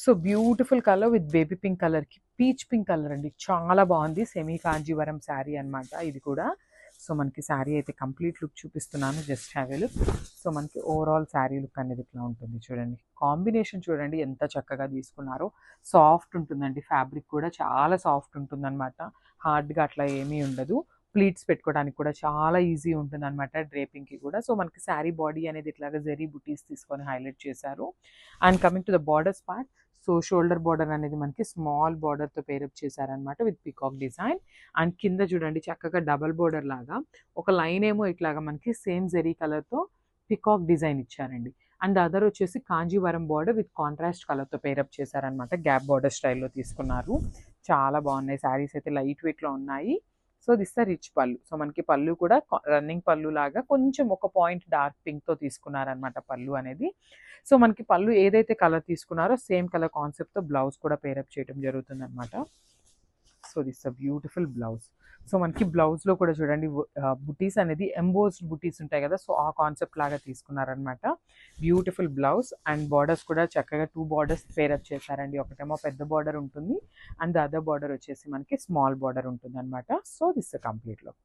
So beautiful colour with baby pink కలర్కి peach pink colour అండి, చాలా బాగుంది. సెమీ కాంజీవరం శారీ అనమాట ఇది కూడా. సో మనకి శారీ అయితే కంప్లీట్ లుక్ చూపిస్తున్నాను, just have a look. So మనకి ఓవరాల్ శారీ లుక్ అనేది ఇట్లా ఉంటుంది చూడండి. కాంబినేషన్ చూడండి ఎంత చక్కగా తీసుకున్నారో. సాఫ్ట్ ఉంటుందండి, ఫ్యాబ్రిక్ కూడా చాలా సాఫ్ట్ ఉంటుందన్నమాట, హార్డ్గా అట్లా ఏమీ ఉండదు. ప్లీట్స్ పెట్టుకోవడానికి కూడా చాలా ఈజీ ఉంటుంది అనమాట, డ్రేపింగ్కి కూడా. సో మనకి శారీ బాడీ అనేది ఇట్లాగా జరీ బుటీస్ తీసుకొని హైలైట్ చేశారు. And coming to the borders part, so shoulder border అనేది మనకి స్మాల్ బార్డర్తో పేరప్ చేశారనమాట విత్ పికాక్ డిజైన్. అండ్ కింద చూడండి చక్కగా డబల్ బార్డర్ లాగా ఒక లైన్ ఏమో ఇట్లాగా మనకి సేమ్ జెరీ కలర్తో పికాక్ డిజైన్ ఇచ్చారండి. అండ్ అదర్ వచ్చేసి కాంజీవరం బార్డర్ విత్ కాంట్రాస్ట్ కలర్తో పేరప్ చేశారనమాట, గ్యాప్ బార్డర్ స్టైల్లో తీసుకున్నారు. చాలా బాగున్నాయి శారీస్ అయితే, లైట్ వెయిట్లో ఉన్నాయి. సో దిస్ ద రిచ్ పళ్ళు. సో మనకి పళ్ళు కూడా రన్నింగ్ పళ్ళు లాగా కొంచెం ఒక పాయింట్ డార్క్ పింక్తో తీసుకున్నారనమాట పళ్ళు అనేది. సో మనకి పళ్ళు ఏదైతే కలర్ తీసుకున్నారో సేమ్ కలర్ కాన్సెప్ట్తో బ్లౌజ్ కూడా పేరప్ చేయడం జరుగుతుంది అనమాట. So this a beautiful blouse. So మనకి బ్లౌజ్లో కూడా చూడండి బుటీస్ అనేది ఎంబోస్డ్ బుటీస్ ఉంటాయి కదా, సో ఆ కాన్సెప్ట్ లాగా తీసుకున్నారనమాట. Beautiful blouse. అండ్ బార్డర్స్ కూడా చక్కగా 2 బార్డర్స్ పేరప్ చేశారండి. ఒకటేమో పెద్ద బార్డర్ ఉంటుంది అండ్ ద అదర్ బార్డర్ వచ్చేసి మనకి స్మాల్ బార్డర్ ఉంటుంది అనమాట. So this complete look.